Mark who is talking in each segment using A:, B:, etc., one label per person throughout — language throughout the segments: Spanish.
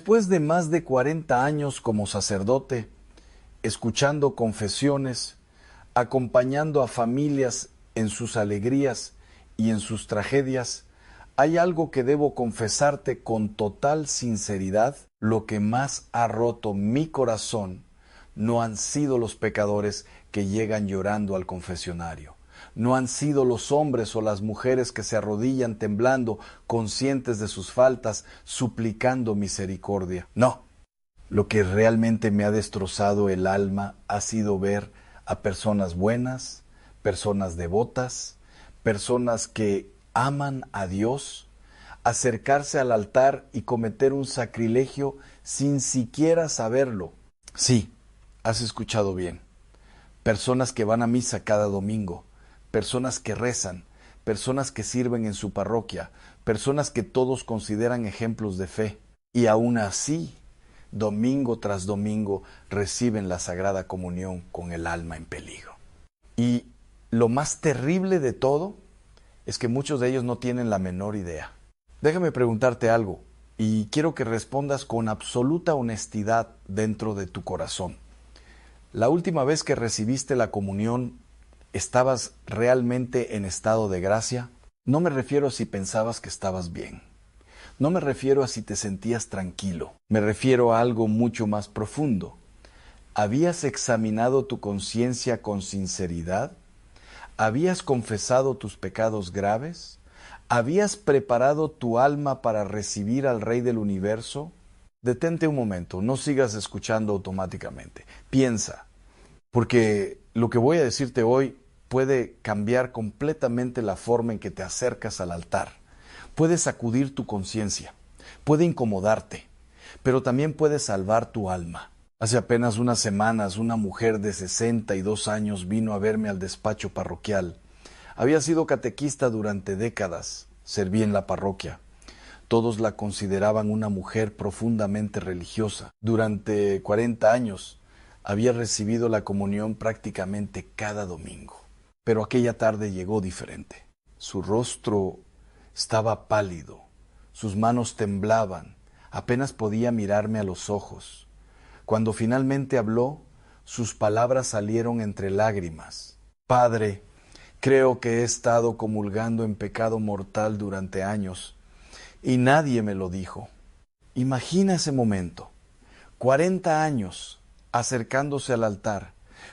A: Después de más de 40 años como sacerdote, escuchando confesiones, acompañando a familias en sus alegrías y en sus tragedias, hay algo que debo confesarte con total sinceridad. Lo que más ha roto mi corazón no han sido los pecadores que llegan llorando al confesionario. No han sido los hombres o las mujeres que se arrodillan temblando, conscientes de sus faltas, suplicando misericordia. No, lo que realmente me ha destrozado el alma ha sido ver a personas buenas, personas devotas, personas que aman a Dios, acercarse al altar y cometer un sacrilegio sin siquiera saberlo. Sí, has escuchado bien. Personas que van a misa cada domingo, personas que rezan, personas que sirven en su parroquia, personas que todos consideran ejemplos de fe. Y aún así, domingo tras domingo, reciben la Sagrada Comunión con el alma en peligro. Y lo más terrible de todo es que muchos de ellos no tienen la menor idea. Déjame preguntarte algo, y quiero que respondas con absoluta honestidad dentro de tu corazón. La última vez que recibiste la comunión, ¿estabas realmente en estado de gracia? No me refiero a si pensabas que estabas bien. No me refiero a si te sentías tranquilo. Me refiero a algo mucho más profundo. ¿Habías examinado tu conciencia con sinceridad? ¿Habías confesado tus pecados graves? ¿Habías preparado tu alma para recibir al Rey del Universo? Detente un momento, no sigas escuchando automáticamente. Piensa, porque lo que voy a decirte hoy puede cambiar completamente la forma en que te acercas al altar. Puede sacudir tu conciencia, puede incomodarte, pero también puede salvar tu alma. Hace apenas unas semanas, una mujer de 62 años vino a verme al despacho parroquial. Había sido catequista durante décadas, serví en la parroquia. Todos la consideraban una mujer profundamente religiosa. Durante 40 años había recibido la comunión prácticamente cada domingo. Pero aquella tarde llegó diferente. Su rostro estaba pálido, sus manos temblaban, apenas podía mirarme a los ojos. Cuando finalmente habló, sus palabras salieron entre lágrimas. Padre, creo que he estado comulgando en pecado mortal durante años y nadie me lo dijo. Imagina ese momento, 40 años acercándose al altar,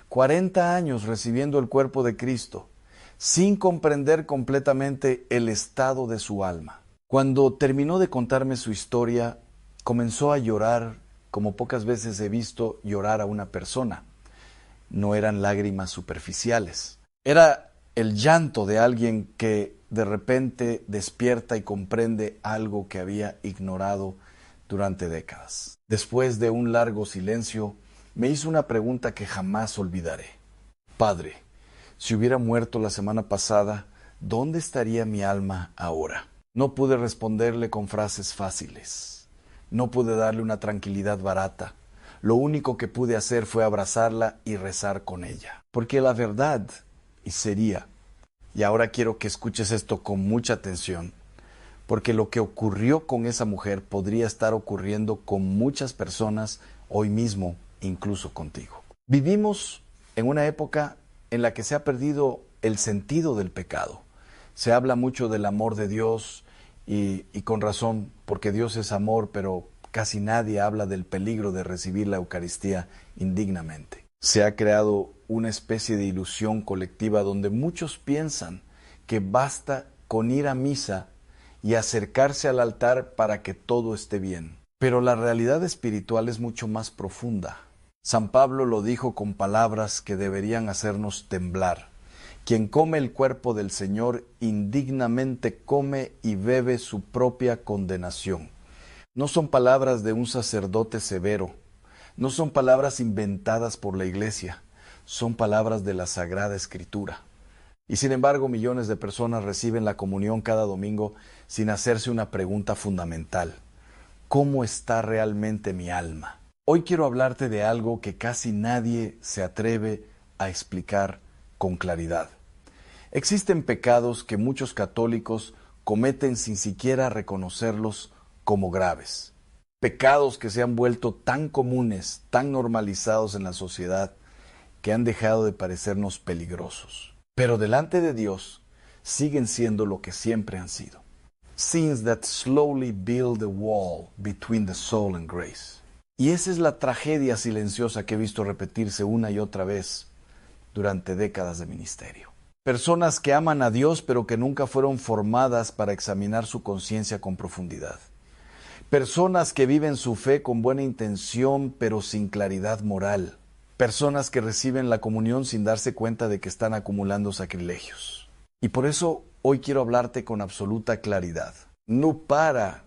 A: 40 años recibiendo el cuerpo de Cristo, sin comprender completamente el estado de su alma. Cuando terminó de contarme su historia, comenzó a llorar como pocas veces he visto llorar a una persona. No eran lágrimas superficiales. Era el llanto de alguien que de repente despierta y comprende algo que había ignorado durante décadas. Después de un largo silencio, me hizo una pregunta que jamás olvidaré. Padre, si hubiera muerto la semana pasada, ¿dónde estaría mi alma ahora? No pude responderle con frases fáciles. No pude darle una tranquilidad barata. Lo único que pude hacer fue abrazarla y rezar con ella. Porque la verdad, y ahora quiero que escuches esto con mucha atención, porque lo que ocurrió con esa mujer podría estar ocurriendo con muchas personas hoy mismo, incluso contigo. Vivimos en una época en la que se ha perdido el sentido del pecado. Se habla mucho del amor de Dios y con razón, porque Dios es amor, pero casi nadie habla del peligro de recibir la Eucaristía indignamente. Se ha creado una especie de ilusión colectiva donde muchos piensan que basta con ir a misa y acercarse al altar para que todo esté bien. Pero la realidad espiritual es mucho más profunda. San Pablo lo dijo con palabras que deberían hacernos temblar. Quien come el cuerpo del Señor indignamente come y bebe su propia condenación. No son palabras de un sacerdote severo, no son palabras inventadas por la Iglesia, son palabras de la Sagrada Escritura. Y sin embargo, millones de personas reciben la comunión cada domingo sin hacerse una pregunta fundamental. ¿Cómo está realmente mi alma? Hoy quiero hablarte de algo que casi nadie se atreve a explicar con claridad. Existen pecados que muchos católicos cometen sin siquiera reconocerlos como graves. pecados que se han vuelto tan comunes, tan normalizados en la sociedad, que han dejado de parecernos peligrosos. Pero delante de Dios siguen siendo lo que siempre han sido. Sins that slowly build a wall between the soul and grace. Y esa es la tragedia silenciosa que he visto repetirse una y otra vez durante décadas de ministerio. Personas que aman a Dios pero que nunca fueron formadas para examinar su conciencia con profundidad. Personas que viven su fe con buena intención pero sin claridad moral. Personas que reciben la comunión sin darse cuenta de que están acumulando sacrilegios. Y por eso hoy quiero hablarte con absoluta claridad. No para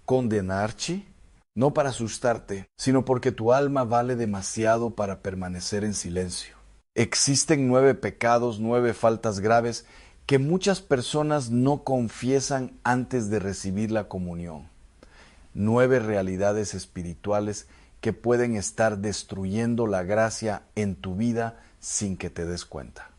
A: condenarte, no para asustarte, sino porque tu alma vale demasiado para permanecer en silencio. Existen 9 pecados, 9 faltas graves que muchas personas no confiesan antes de recibir la comunión. 9 realidades espirituales que pueden estar destruyendo la gracia en tu vida sin que te des cuenta.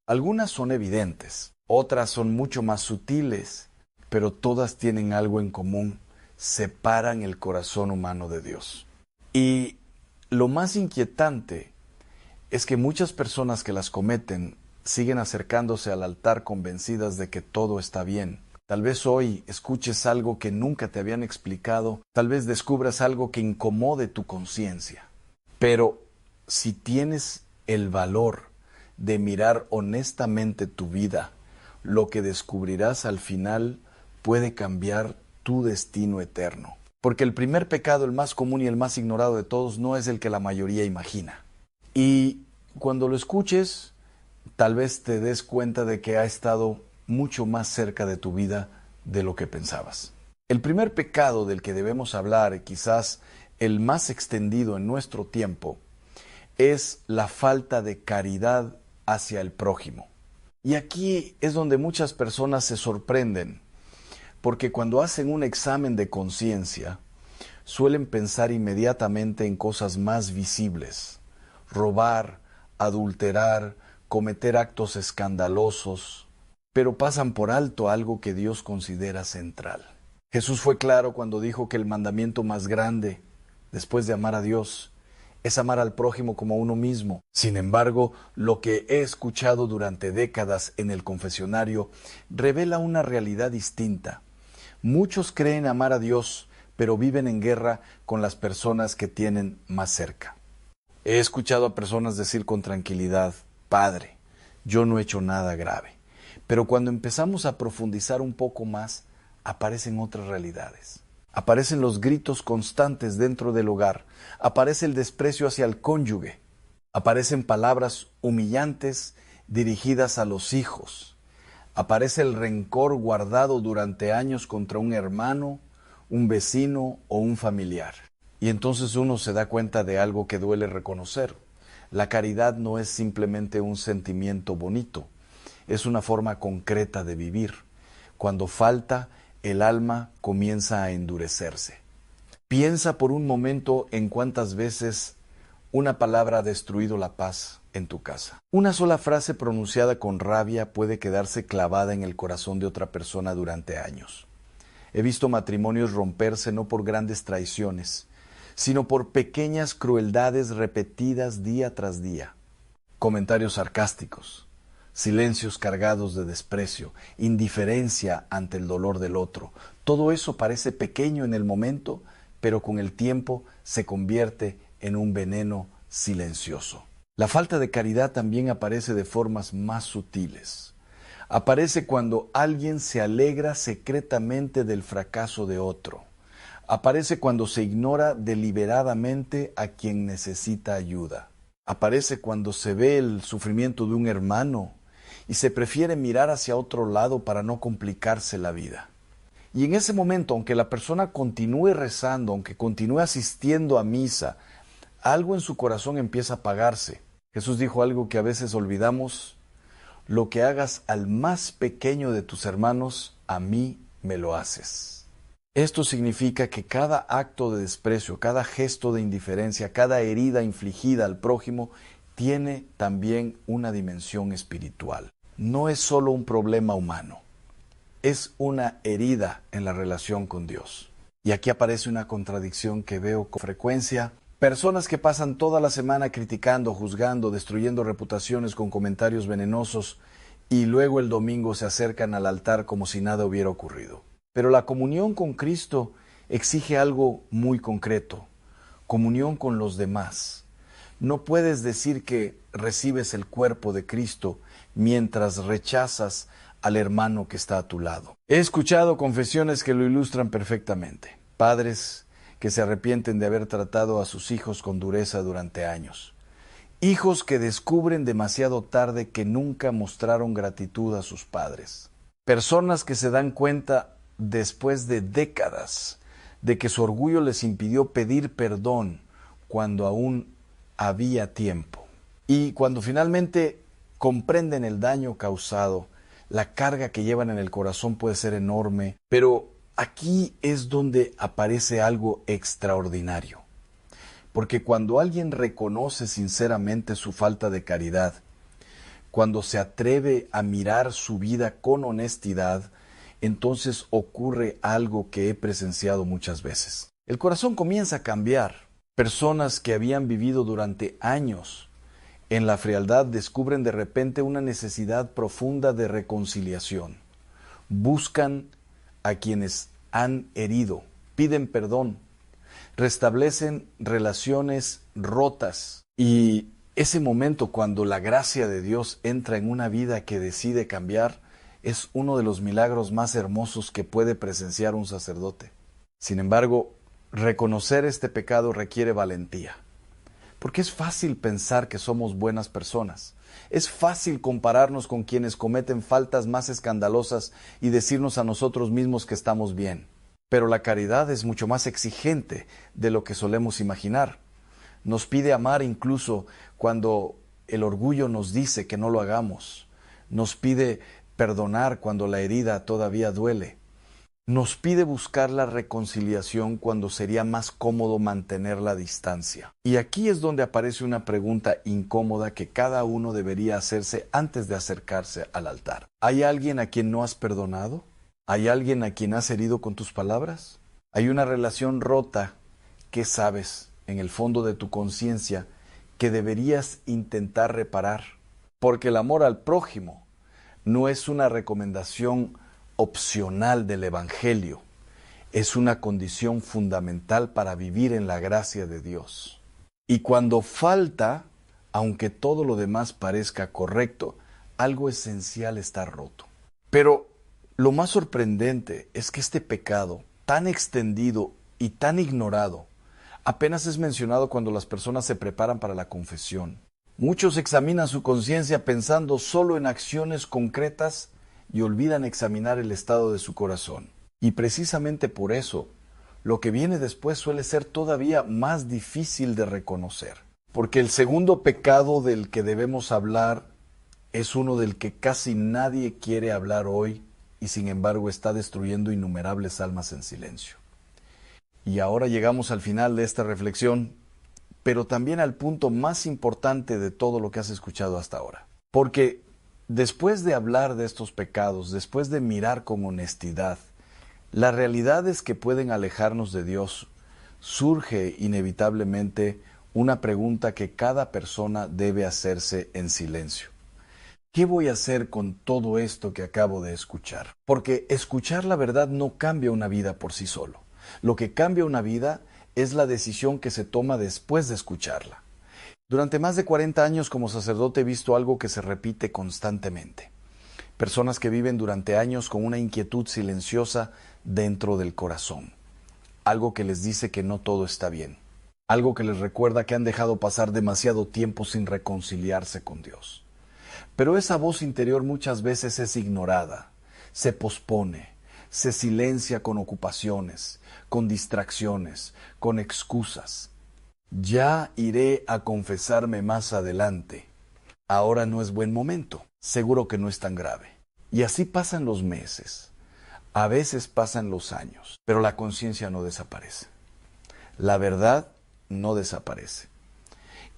A: Algunas son evidentes, otras son mucho más sutiles, pero todas tienen algo en común: separan el corazón humano de Dios. Y lo más inquietante es que muchas personas que las cometen siguen acercándose al altar convencidas de que todo está bien. Tal vez hoy escuches algo que nunca te habían explicado, tal vez descubras algo que incomode tu conciencia. Pero si tienes el valor de mirar honestamente tu vida, lo que descubrirás al final puede cambiar tu destino eterno. Porque el primer pecado, el más común y el más ignorado de todos, no es el que la mayoría imagina. Y cuando lo escuches, tal vez te des cuenta de que ha estado mucho más cerca de tu vida de lo que pensabas. El primer pecado del que debemos hablar, quizás el más extendido en nuestro tiempo, es la falta de caridad hacia el prójimo. Y aquí es donde muchas personas se sorprenden, porque cuando hacen un examen de conciencia, suelen pensar inmediatamente en cosas más visibles: robar, adulterar, cometer actos escandalosos, pero pasan por alto algo que Dios considera central. Jesús fue claro cuando dijo que el mandamiento más grande, después de amar a Dios, es amar al prójimo como a uno mismo. Sin embargo, lo que he escuchado durante décadas en el confesionario revela una realidad distinta. Muchos creen amar a Dios, pero viven en guerra con las personas que tienen más cerca. He escuchado a personas decir con tranquilidad: Padre, yo no he hecho nada grave. Pero cuando empezamos a profundizar un poco más, aparecen otras realidades. Aparecen los gritos constantes dentro del hogar, aparece el desprecio hacia el cónyuge, aparecen palabras humillantes dirigidas a los hijos, aparece el rencor guardado durante años contra un hermano, un vecino o un familiar. Y entonces uno se da cuenta de algo que duele reconocer. La caridad no es simplemente un sentimiento bonito, es una forma concreta de vivir. Cuando falta, el alma comienza a endurecerse. Piensa por un momento en cuántas veces una palabra ha destruido la paz en tu casa. Una sola frase pronunciada con rabia puede quedarse clavada en el corazón de otra persona durante años. He visto matrimonios romperse no por grandes traiciones, sino por pequeñas crueldades repetidas día tras día. Comentarios sarcásticos, silencios cargados de desprecio, indiferencia ante el dolor del otro. Todo eso parece pequeño en el momento, pero con el tiempo se convierte en un veneno silencioso. La falta de caridad también aparece de formas más sutiles. Aparece cuando alguien se alegra secretamente del fracaso de otro. Aparece cuando se ignora deliberadamente a quien necesita ayuda. Aparece cuando se ve el sufrimiento de un hermano y se prefiere mirar hacia otro lado para no complicarse la vida. Y en ese momento, aunque la persona continúe rezando, aunque continúe asistiendo a misa, algo en su corazón empieza a apagarse. Jesús dijo algo que a veces olvidamos: lo que hagas al más pequeño de tus hermanos, a mí me lo haces. Esto significa que cada acto de desprecio, cada gesto de indiferencia, cada herida infligida al prójimo tiene también una dimensión espiritual. No es solo un problema humano, es una herida en la relación con Dios. Y aquí aparece una contradicción que veo con frecuencia. Personas que pasan toda la semana criticando, juzgando, destruyendo reputaciones con comentarios venenosos y luego el domingo se acercan al altar como si nada hubiera ocurrido. Pero la comunión con Cristo exige algo muy concreto: comunión con los demás. No puedes decir que recibes el cuerpo de Cristo mientras rechazas al hermano que está a tu lado. He escuchado confesiones que lo ilustran perfectamente. Padres que se arrepienten de haber tratado a sus hijos con dureza durante años. Hijos que descubren demasiado tarde que nunca mostraron gratitud a sus padres. Personas que se dan cuenta después de décadas de que su orgullo les impidió pedir perdón cuando aún había tiempo. Y cuando finalmente comprenden el daño causado, la carga que llevan en el corazón puede ser enorme, pero aquí es donde aparece algo extraordinario. Porque cuando alguien reconoce sinceramente su falta de caridad, cuando se atreve a mirar su vida con honestidad, entonces ocurre algo que he presenciado muchas veces. El corazón comienza a cambiar. Personas que habían vivido durante años en la frialdad descubren de repente una necesidad profunda de reconciliación. Buscan a quienes han herido, piden perdón, restablecen relaciones rotas. Y ese momento cuando la gracia de Dios entra en una vida que decide cambiar es uno de los milagros más hermosos que puede presenciar un sacerdote. Sin embargo, reconocer este pecado requiere valentía, porque es fácil pensar que somos buenas personas. Es fácil compararnos con quienes cometen faltas más escandalosas y decirnos a nosotros mismos que estamos bien. Pero la caridad es mucho más exigente de lo que solemos imaginar. Nos pide amar incluso cuando el orgullo nos dice que no lo hagamos. Nos pide perdonar cuando la herida todavía duele. Nos pide buscar la reconciliación cuando sería más cómodo mantener la distancia. Y aquí es donde aparece una pregunta incómoda que cada uno debería hacerse antes de acercarse al altar. ¿Hay alguien a quien no has perdonado? ¿Hay alguien a quien has herido con tus palabras? ¿Hay una relación rota que sabes en el fondo de tu conciencia que deberías intentar reparar? Porque el amor al prójimo no es una recomendación opcional del Evangelio, es una condición fundamental para vivir en la gracia de Dios. Y cuando falta, aunque todo lo demás parezca correcto, algo esencial está roto. Pero lo más sorprendente es que este pecado, tan extendido y tan ignorado, apenas es mencionado cuando las personas se preparan para la confesión. Muchos examinan su conciencia pensando solo en acciones concretas y olvidan examinar el estado de su corazón. Y precisamente por eso, lo que viene después suele ser todavía más difícil de reconocer. Porque el segundo pecado del que debemos hablar es uno del que casi nadie quiere hablar hoy y sin embargo está destruyendo innumerables almas en silencio. Y ahora llegamos al final de esta reflexión, pero también al punto más importante de todo lo que has escuchado hasta ahora. Porque después de hablar de estos pecados, después de mirar con honestidad las realidades que pueden alejarnos de Dios, surge inevitablemente una pregunta que cada persona debe hacerse en silencio. ¿Qué voy a hacer con todo esto que acabo de escuchar? Porque escuchar la verdad no cambia una vida por sí solo. Lo que cambia una vida es la decisión que se toma después de escucharla. Durante más de 40 años como sacerdote he visto algo que se repite constantemente. Personas que viven durante años con una inquietud silenciosa dentro del corazón. Algo que les dice que no todo está bien. Algo que les recuerda que han dejado pasar demasiado tiempo sin reconciliarse con Dios. Pero esa voz interior muchas veces es ignorada, se pospone, se silencia con ocupaciones, con distracciones, con excusas. Ya iré a confesarme más adelante. Ahora no es buen momento. Seguro que no es tan grave. Y así pasan los meses. A veces pasan los años. Pero la conciencia no desaparece. La verdad no desaparece.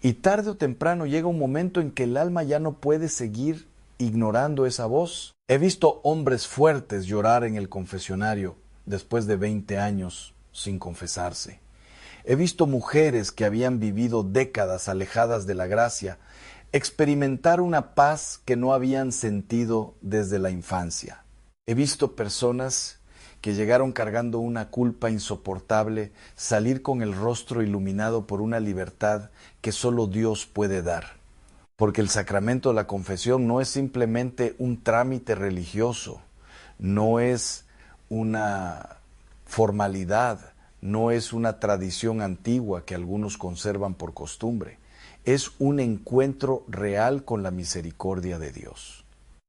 A: Y tarde o temprano llega un momento en que el alma ya no puede seguir ignorando esa voz. He visto hombres fuertes llorar en el confesionario después de 20 años sin confesarse. He visto mujeres que habían vivido décadas alejadas de la gracia experimentar una paz que no habían sentido desde la infancia. He visto personas que llegaron cargando una culpa insoportable salir con el rostro iluminado por una libertad que solo Dios puede dar. Porque el sacramento de la confesión no es simplemente un trámite religioso, no es una formalidad, no es una tradición antigua que algunos conservan por costumbre. Es un encuentro real con la misericordia de Dios.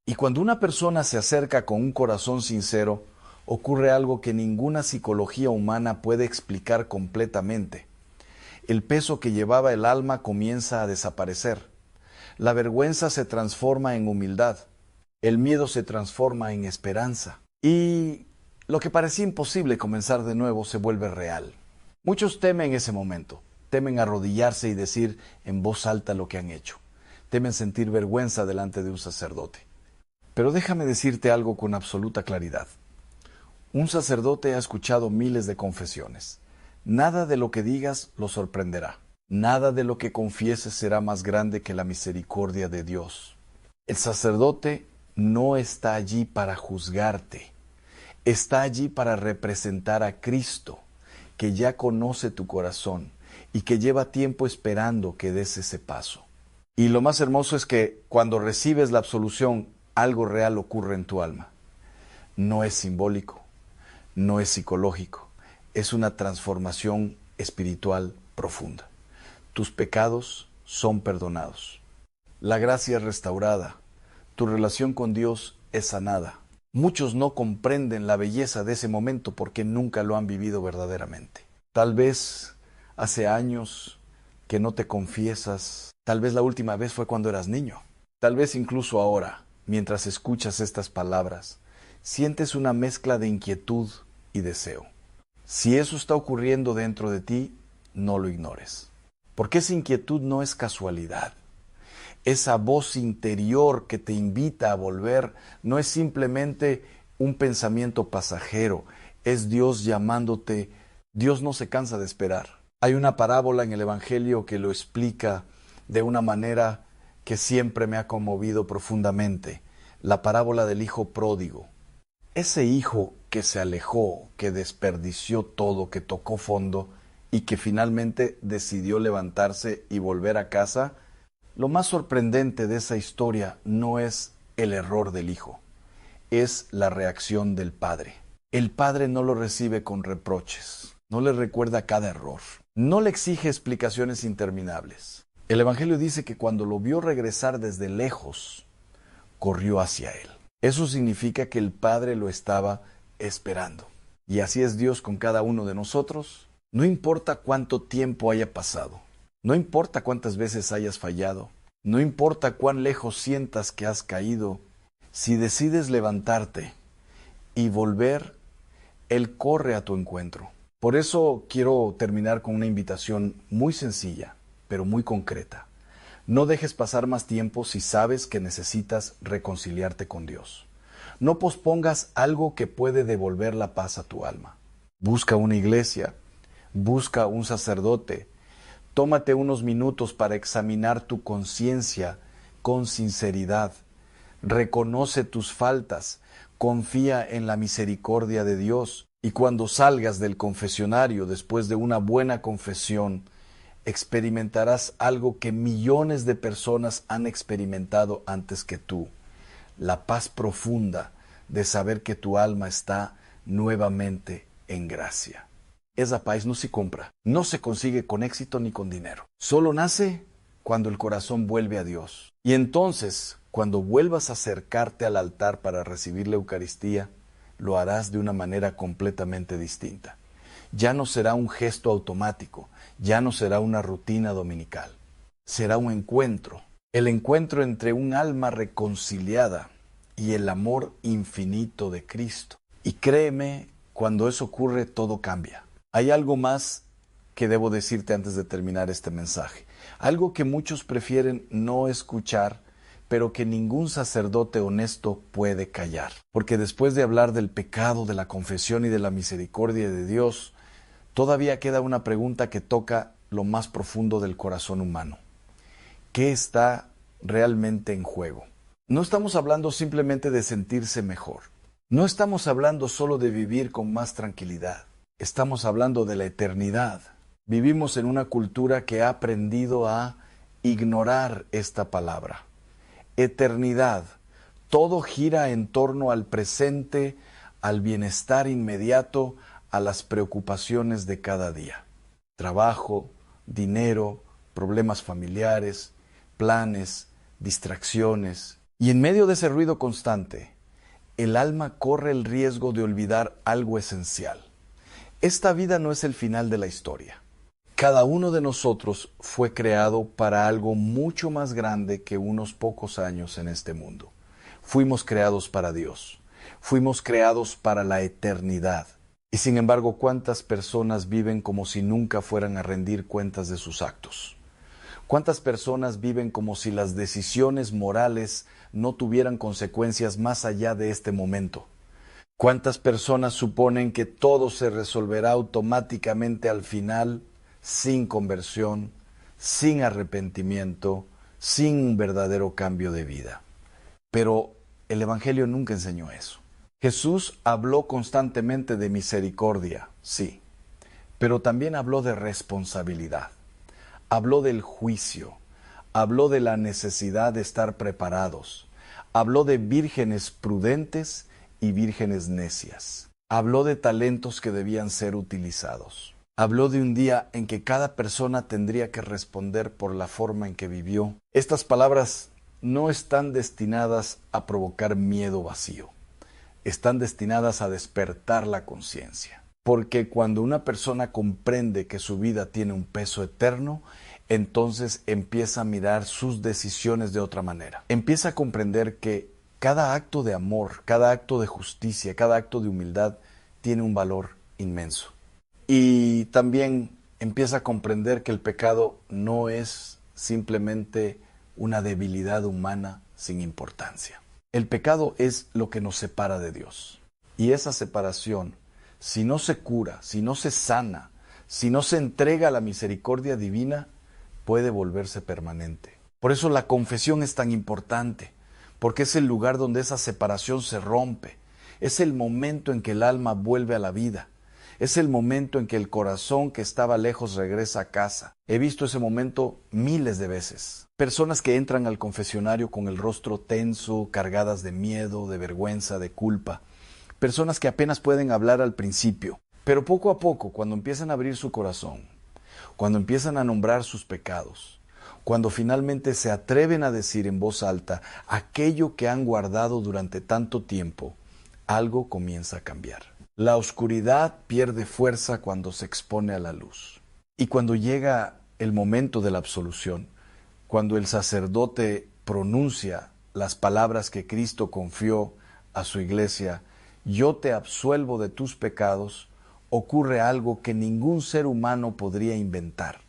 A: Y cuando una persona se acerca con un corazón sincero, ocurre algo que ninguna psicología humana puede explicar completamente. El peso que llevaba el alma comienza a desaparecer. La vergüenza se transforma en humildad. El miedo se transforma en esperanza. Y lo que parecía imposible comenzar de nuevo se vuelve real. Muchos temen ese momento. Temen arrodillarse y decir en voz alta lo que han hecho. Temen sentir vergüenza delante de un sacerdote. Pero déjame decirte algo con absoluta claridad. Un sacerdote ha escuchado miles de confesiones. Nada de lo que digas lo sorprenderá. Nada de lo que confieses será más grande que la misericordia de Dios. El sacerdote no está allí para juzgarte. Está allí para representar a Cristo, que ya conoce tu corazón y que lleva tiempo esperando que des ese paso. Y lo más hermoso es que cuando recibes la absolución, algo real ocurre en tu alma. No es simbólico, no es psicológico, es una transformación espiritual profunda. Tus pecados son perdonados. La gracia es restaurada. Tu relación con Dios es sanada. Muchos no comprenden la belleza de ese momento porque nunca lo han vivido verdaderamente. Tal vez hace años que no te confiesas. Tal vez la última vez fue cuando eras niño. Tal vez incluso ahora, mientras escuchas estas palabras, sientes una mezcla de inquietud y deseo. Si eso está ocurriendo dentro de ti, no lo ignores. Porque esa inquietud no es casualidad. Esa voz interior que te invita a volver no es simplemente un pensamiento pasajero, es Dios llamándote. Dios no se cansa de esperar. Hay una parábola en el Evangelio que lo explica de una manera que siempre me ha conmovido profundamente, la parábola del hijo pródigo. Ese hijo que se alejó, que desperdició todo, que tocó fondo y que finalmente decidió levantarse y volver a casa. Lo más sorprendente de esa historia no es el error del hijo, es la reacción del padre. El padre no lo recibe con reproches, no le recuerda cada error, no le exige explicaciones interminables. El Evangelio dice que cuando lo vio regresar desde lejos, corrió hacia él. Eso significa que el padre lo estaba esperando. Y así es Dios con cada uno de nosotros. No importa cuánto tiempo haya pasado. No importa cuántas veces hayas fallado, no importa cuán lejos sientas que has caído, si decides levantarte y volver, Él corre a tu encuentro. Por eso quiero terminar con una invitación muy sencilla, pero muy concreta. No dejes pasar más tiempo si sabes que necesitas reconciliarte con Dios. No pospongas algo que puede devolver la paz a tu alma. Busca una iglesia, busca un sacerdote. Tómate unos minutos para examinar tu conciencia con sinceridad. Reconoce tus faltas, confía en la misericordia de Dios y cuando salgas del confesionario después de una buena confesión, experimentarás algo que millones de personas han experimentado antes que tú. La paz profunda de saber que tu alma está nuevamente en gracia. Esa paz no se compra, no se consigue con éxito ni con dinero. Solo nace cuando el corazón vuelve a Dios. Y entonces, cuando vuelvas a acercarte al altar para recibir la Eucaristía, lo harás de una manera completamente distinta. Ya no será un gesto automático, ya no será una rutina dominical. Será un encuentro, el encuentro entre un alma reconciliada y el amor infinito de Cristo. Y créeme, cuando eso ocurre, todo cambia. Hay algo más que debo decirte antes de terminar este mensaje. Algo que muchos prefieren no escuchar, pero que ningún sacerdote honesto puede callar. Porque después de hablar del pecado, de la confesión y de la misericordia de Dios, todavía queda una pregunta que toca lo más profundo del corazón humano. ¿Qué está realmente en juego? No estamos hablando simplemente de sentirse mejor. No estamos hablando solo de vivir con más tranquilidad. Estamos hablando de la eternidad. Vivimos en una cultura que ha aprendido a ignorar esta palabra. Eternidad. Todo gira en torno al presente, al bienestar inmediato, a las preocupaciones de cada día. Trabajo, dinero, problemas familiares, planes, distracciones. Y en medio de ese ruido constante, el alma corre el riesgo de olvidar algo esencial. Esta vida no es el final de la historia. Cada uno de nosotros fue creado para algo mucho más grande que unos pocos años en este mundo. Fuimos creados para Dios. Fuimos creados para la eternidad. Y sin embargo, ¿cuántas personas viven como si nunca fueran a rendir cuentas de sus actos? ¿Cuántas personas viven como si las decisiones morales no tuvieran consecuencias más allá de este momento? ¿Cuántas personas suponen que todo se resolverá automáticamente al final, sin conversión, sin arrepentimiento, sin un verdadero cambio de vida? Pero el Evangelio nunca enseñó eso. Jesús habló constantemente de misericordia, sí, pero también habló de responsabilidad. Habló del juicio, habló de la necesidad de estar preparados, habló de vírgenes prudentes y vírgenes necias. Habló de talentos que debían ser utilizados. Habló de un día en que cada persona tendría que responder por la forma en que vivió. Estas palabras no están destinadas a provocar miedo vacío. Están destinadas a despertar la conciencia. Porque cuando una persona comprende que su vida tiene un peso eterno, entonces empieza a mirar sus decisiones de otra manera. Empieza a comprender que cada acto de amor, cada acto de justicia, cada acto de humildad tiene un valor inmenso. Y también empieza a comprender que el pecado no es simplemente una debilidad humana sin importancia. El pecado es lo que nos separa de Dios. Y esa separación, si no se cura, si no se sana, si no se entrega a la misericordia divina, puede volverse permanente. Por eso la confesión es tan importante, porque es el lugar donde esa separación se rompe. Es el momento en que el alma vuelve a la vida. Es el momento en que el corazón que estaba lejos regresa a casa. He visto ese momento miles de veces. Personas que entran al confesionario con el rostro tenso, cargadas de miedo, de vergüenza, de culpa. Personas que apenas pueden hablar al principio. Pero poco a poco, cuando empiezan a abrir su corazón, cuando empiezan a nombrar sus pecados, cuando finalmente se atreven a decir en voz alta aquello que han guardado durante tanto tiempo, algo comienza a cambiar. La oscuridad pierde fuerza cuando se expone a la luz. Y cuando llega el momento de la absolución, cuando el sacerdote pronuncia las palabras que Cristo confió a su iglesia, yo te absuelvo de tus pecados, ocurre algo que ningún ser humano podría inventar.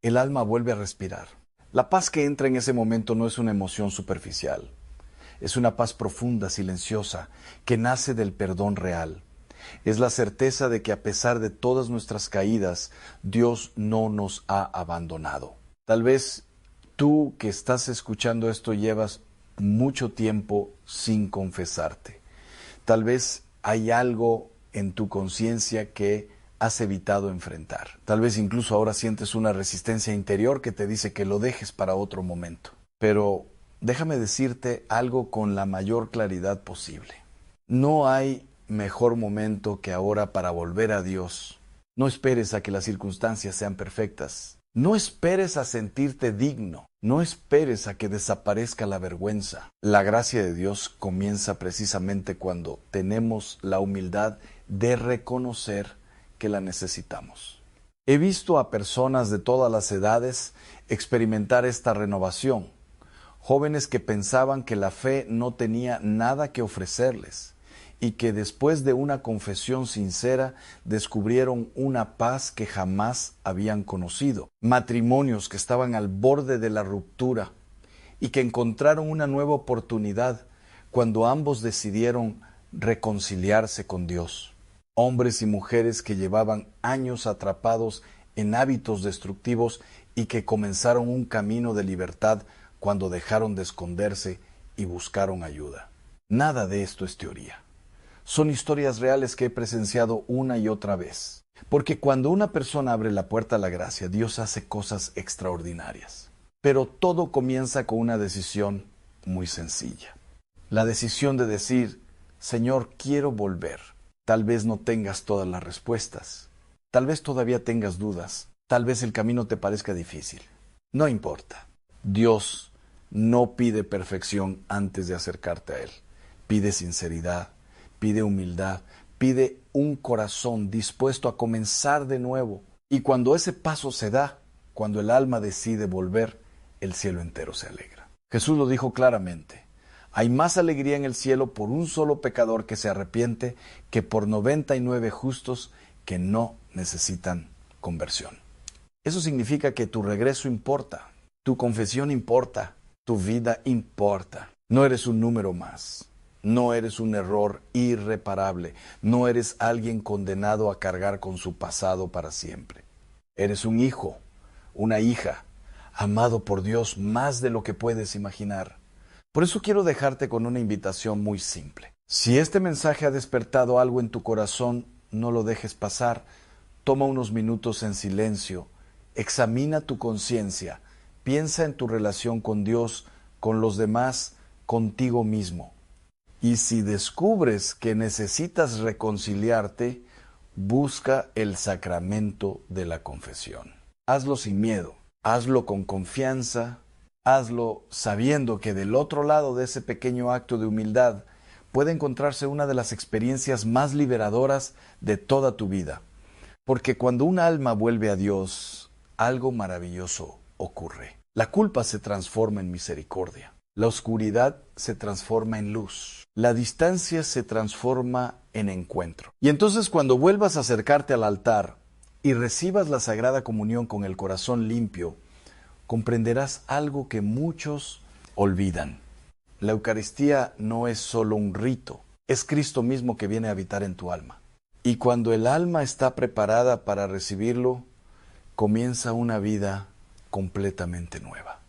A: El alma vuelve a respirar. La paz que entra en ese momento no es una emoción superficial. Es una paz profunda, silenciosa, que nace del perdón real. Es la certeza de que a pesar de todas nuestras caídas, Dios no nos ha abandonado. Tal vez tú que estás escuchando esto llevas mucho tiempo sin confesarte. Tal vez hay algo en tu conciencia que has evitado enfrentar. Tal vez incluso ahora sientes una resistencia interior que te dice que lo dejes para otro momento. Pero déjame decirte algo con la mayor claridad posible. No hay mejor momento que ahora para volver a Dios. No esperes a que las circunstancias sean perfectas. No esperes a sentirte digno. No esperes a que desaparezca la vergüenza. La gracia de Dios comienza precisamente cuando tenemos la humildad de reconocer que la necesitamos. He visto a personas de todas las edades experimentar esta renovación. Jóvenes que pensaban que la fe no tenía nada que ofrecerles y que después de una confesión sincera descubrieron una paz que jamás habían conocido. Matrimonios que estaban al borde de la ruptura y que encontraron una nueva oportunidad cuando ambos decidieron reconciliarse con Dios. hombres y mujeres que llevaban años atrapados en hábitos destructivos y que comenzaron un camino de libertad cuando dejaron de esconderse y buscaron ayuda. Nada de esto es teoría. Son historias reales que he presenciado una y otra vez. Porque cuando una persona abre la puerta a la gracia, Dios hace cosas extraordinarias. Pero todo comienza con una decisión muy sencilla. La decisión de decir, Señor, quiero volver. Tal vez no tengas todas las respuestas. Tal vez todavía tengas dudas. Tal vez el camino te parezca difícil. No importa. Dios no pide perfección antes de acercarte a Él. Pide sinceridad, pide humildad, pide un corazón dispuesto a comenzar de nuevo. Y cuando ese paso se da, cuando el alma decide volver, el cielo entero se alegra. Jesús lo dijo claramente. Hay más alegría en el cielo por un solo pecador que se arrepiente que por 99 justos que no necesitan conversión. Eso significa que tu regreso importa, tu confesión importa, tu vida importa. No eres un número más, no eres un error irreparable, no eres alguien condenado a cargar con su pasado para siempre. Eres un hijo, una hija, amado por Dios más de lo que puedes imaginar. Por eso quiero dejarte con una invitación muy simple. Si este mensaje ha despertado algo en tu corazón, no lo dejes pasar. Toma unos minutos en silencio, examina tu conciencia, piensa en tu relación con Dios, con los demás, contigo mismo. Y si descubres que necesitas reconciliarte, busca el sacramento de la confesión. Hazlo sin miedo, hazlo con confianza, hazlo sabiendo que del otro lado de ese pequeño acto de humildad puede encontrarse una de las experiencias más liberadoras de toda tu vida. Porque cuando un alma vuelve a Dios, algo maravilloso ocurre. La culpa se transforma en misericordia. La oscuridad se transforma en luz. La distancia se transforma en encuentro. Y entonces cuando vuelvas a acercarte al altar y recibas la Sagrada Comunión con el corazón limpio, comprenderás algo que muchos olvidan. La Eucaristía no es solo un rito, es Cristo mismo que viene a habitar en tu alma. Y cuando el alma está preparada para recibirlo, comienza una vida completamente nueva.